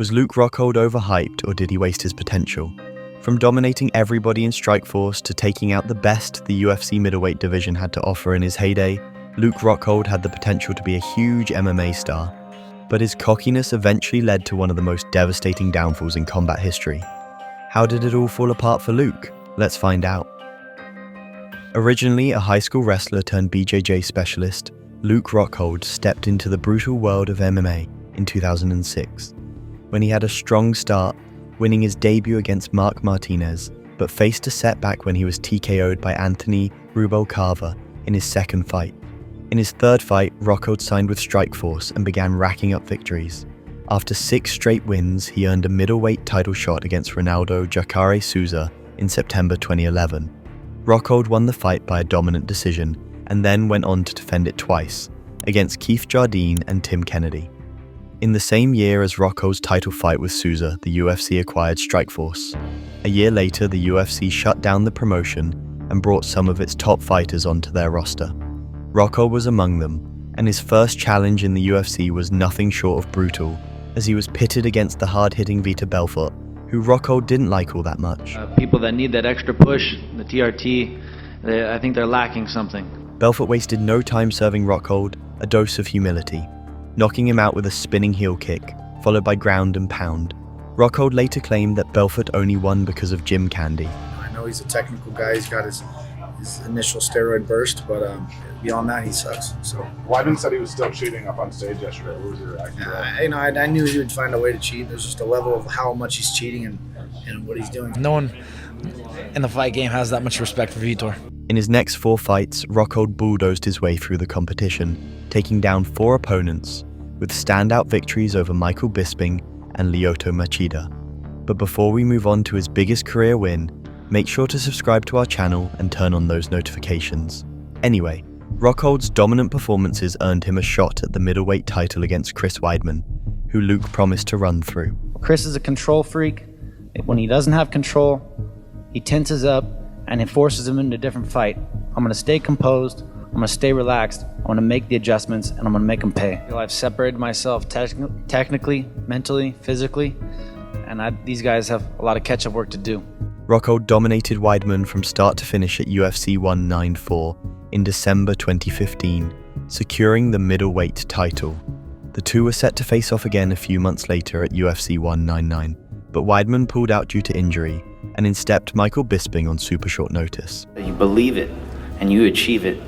Was Luke Rockhold overhyped, or did he waste his potential? From dominating everybody in Strikeforce to taking out the best the UFC middleweight division had to offer in his heyday, Luke Rockhold had the potential to be a huge MMA star. But his cockiness eventually led to one of the most devastating downfalls in combat history. How did it all fall apart for Luke? Let's find out. Originally a high school wrestler turned BJJ specialist, Luke Rockhold stepped into the brutal world of MMA in 2006, when he had a strong start, winning his debut against Mark Martinez, but faced a setback when he was TKO'd by Anthony Rubalcava in his second fight. In his third fight, Rockhold signed with Strikeforce and began racking up victories. After 6 straight wins, he earned a middleweight title shot against Ronaldo Jacare Souza in September 2011. Rockhold won the fight by a dominant decision, and then went on to defend it twice, against Keith Jardine and Tim Kennedy. In the same year as Rockhold's title fight with Souza, the UFC acquired Strikeforce. A year later, the UFC shut down the promotion and brought some of its top fighters onto their roster. Rockhold was among them, and his first challenge in the UFC was nothing short of brutal, as he was pitted against the hard-hitting Vitor Belfort, who Rockhold didn't like all that much. People that need that extra push, the TRT, I think they're lacking something. Belfort wasted no time serving Rockhold a dose of humility, knocking him out with a spinning heel kick, followed by ground and pound. Rockhold later claimed that Belfort only won because of gym candy. I know he's a technical guy, he's got his initial steroid burst, but beyond that, he sucks. So Weidman said he was still cheating up on stage yesterday. What was your reaction? I knew he would find a way to cheat. There's just a level of how much he's cheating and what he's doing. No one in the fight game has that much respect for Vitor. In his next 4 fights, Rockhold bulldozed his way through the competition, taking down 4 opponents, with standout victories over Michael Bisping and Lyoto Machida. But before we move on to his biggest career win, make sure to subscribe to our channel and turn on those notifications. Anyway, Rockhold's dominant performances earned him a shot at the middleweight title against Chris Weidman, who Luke promised to run through. Chris is a control freak. When he doesn't have control, he tenses up and it forces him into a different fight. I'm gonna stay composed, I'm gonna stay relaxed, I'm gonna make the adjustments, and I'm gonna make him pay. I've separated myself technically, mentally, physically, and these guys have a lot of catch-up work to do. Rockhold dominated Weidman from start to finish at UFC 194 in December 2015, securing the middleweight title. The two were set to face off again a few months later at UFC 199, but Weidman pulled out due to injury, and in stepped Michael Bisping on super short notice. You believe it, and you achieve it.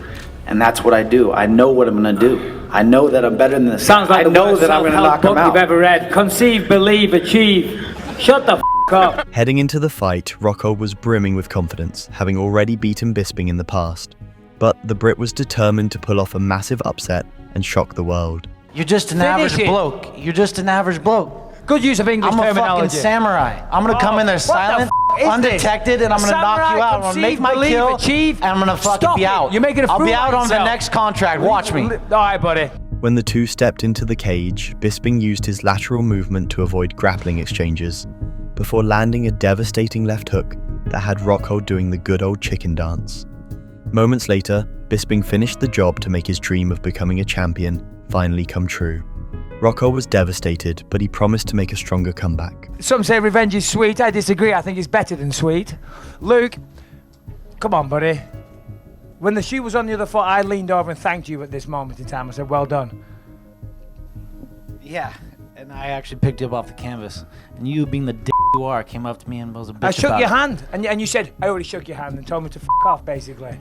And that's what I do. I know what I'm going to do. I know that I'm better than this. Sounds like I know that I'm going to knock him out. You've ever read. Conceive, believe, achieve. Shut the f*** up. Heading into the fight, Rockhold was brimming with confidence, having already beaten Bisping in the past. But the Brit was determined to pull off a massive upset and shock the world. You're just an average bloke. You're just an average bloke. Good use of English terminology. I'm a fucking samurai. I'm gonna come in there silent, undetected, and I'm gonna knock you out. I'm gonna make my kill, and I'm gonna fucking be out. You're making a fool I'll be out on the yourself. next contract. Watch me. All right, buddy. When the two stepped into the cage, Bisping used his lateral movement to avoid grappling exchanges, before landing a devastating left hook that had Rockhold doing the good old chicken dance. Moments later, Bisping finished the job to make his dream of becoming a champion finally come true. Rockhold was devastated, but he promised to make a stronger comeback. Some say revenge is sweet. I disagree. I think it's better than sweet. Luke, come on, buddy. When the shoe was on the other foot, I leaned over and thanked you at this moment in time. I said, well done. Yeah, and I actually picked you up off the canvas. And you, being the dick you are, came up to me and was a bitch about it. I shook your hand, and you said, I already shook your hand and told me to f*** off, basically.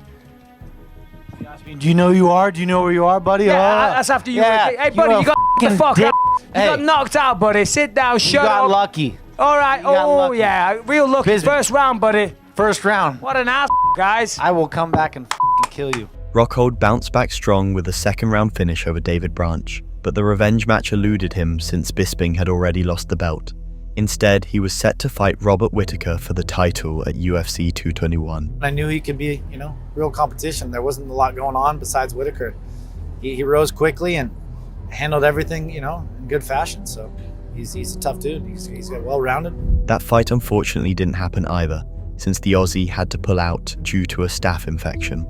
You asked me, do you know who you are? Do you know where you are, buddy? Yeah, that's after you. Yeah, Hey, buddy, you got the fuck out. You Hey. got knocked out, buddy. Sit down, shut up. You got lucky. All right. got Oh, lucky. yeah. Real lucky. Bisping. First round, buddy. First round. What an ass, guys. I will come back and fucking kill you. Rockhold bounced back strong with a second-round finish over David Branch, but the revenge match eluded him since Bisping had already lost the belt. Instead, he was set to fight Robert Whittaker for the title at UFC 221. I knew he could be, real competition. There wasn't a lot going on besides Whittaker. He rose quickly and handled everything, in good fashion. So he's a tough dude. He's got well-rounded. That fight unfortunately didn't happen either, since the Aussie had to pull out due to a staph infection.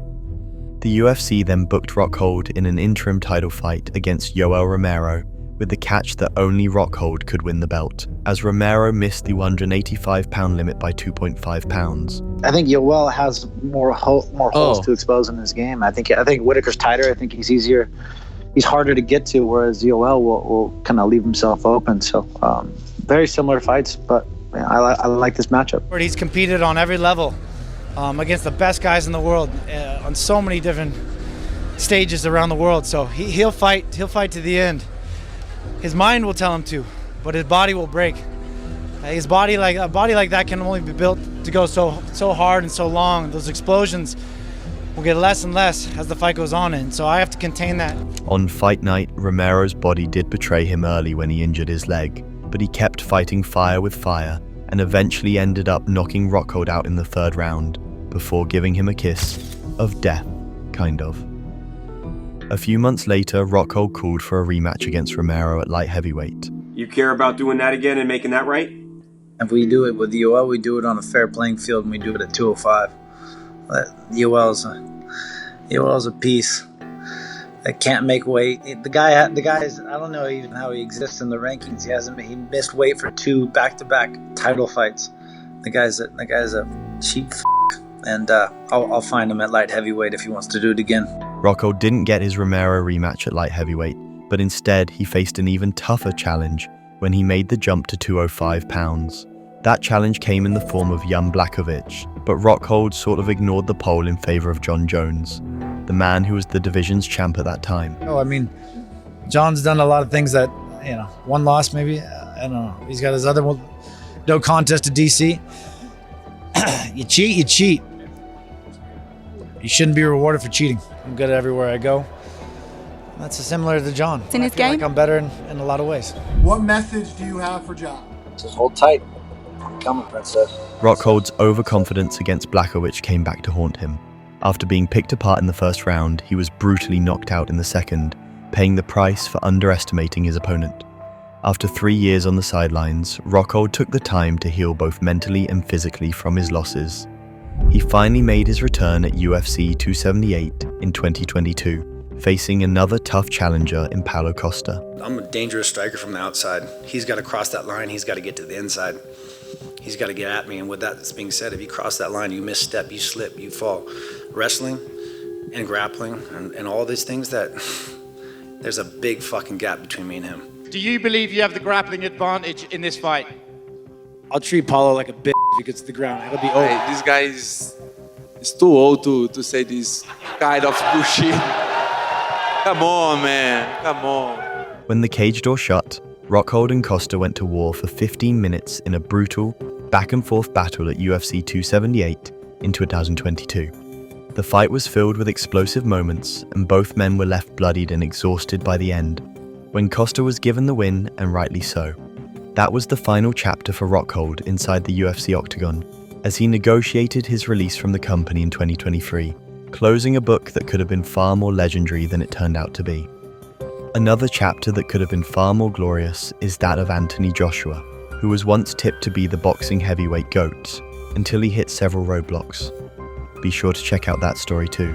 The UFC then booked Rockhold in an interim title fight against Yoel Romero, with the catch that only Rockhold could win the belt, as Romero missed the 185-pound limit by 2.5 pounds. I think Yoel has more holes to expose in his game. I think Whitaker's tighter. I think he's easier. He's harder to get to, whereas Yoel will kind of leave himself open. So very similar fights, but I like this matchup. He's competed on every level against the best guys in the world on so many different stages around the world. So he'll fight to the end. His mind will tell him to, but his body will break. A body like that can only be built to go so hard and so long. Those explosions will get less and less as the fight goes on, and so I have to contain that. On fight night, Romero's body did betray him early when he injured his leg, but he kept fighting fire with fire and eventually ended up knocking Rockhold out in the 3rd round before giving him a kiss of death, kind of. A few months later, Rockhold called for a rematch against Romero at light heavyweight. You care about doing that again and making that right? If we do it with Yoel, we do it on a fair playing field, and we do it at 205. Yoel's a piece that can't make weight. The guy's I don't know even how he exists in the rankings. He missed weight for 2 back-to-back title fights. The guy's a cheap and I'll find him at light heavyweight if he wants to do it again. Rockhold didn't get his Romero rematch at light heavyweight, but instead he faced an even tougher challenge when he made the jump to 205 pounds. That challenge came in the form of Jan Blachowicz, but Rockhold sort of ignored the poll in favor of John Jones, the man who was the division's champ at that time. John's done a lot of things that, one loss maybe. I don't know. He's got his other one, no contest to DC. You cheat. You shouldn't be rewarded for cheating. I'm good at everywhere I go. That's similar to John. In his game? Like I'm better in a lot of ways. What message do you have for John? Just hold tight. Come on, princess. Rockhold's overconfidence against Blachowicz came back to haunt him. After being picked apart in the 1st round, he was brutally knocked out in the 2nd, paying the price for underestimating his opponent. After 3 years on the sidelines, Rockhold took the time to heal both mentally and physically from his losses. He finally made his return at UFC 278 in 2022, facing another tough challenger in Paulo Costa. I'm a dangerous striker from the outside. He's got to cross that line. He's got to get to the inside. He's got to get at me. And with that being said, if you cross that line, you misstep, you slip, you fall. Wrestling and grappling and all these things, that there's a big fucking gap between me and him. Do you believe you have the grappling advantage in this fight? I'll treat Paulo like a bitch if he gets to the ground. It'll be over. Hey, this guy is too old to say this kind of bullshit. Come on, man. Come on. When the cage door shut, Rockhold and Costa went to war for 15 minutes in a brutal, back-and-forth battle at UFC 278 in 2022. The fight was filled with explosive moments, and both men were left bloodied and exhausted by the end, when Costa was given the win, and rightly so. That was the final chapter for Rockhold inside the UFC octagon, as he negotiated his release from the company in 2023, closing a book that could have been far more legendary than it turned out to be. Another chapter that could have been far more glorious is that of Anthony Joshua, who was once tipped to be the boxing heavyweight GOAT, until he hit several roadblocks. Be sure to check out that story too.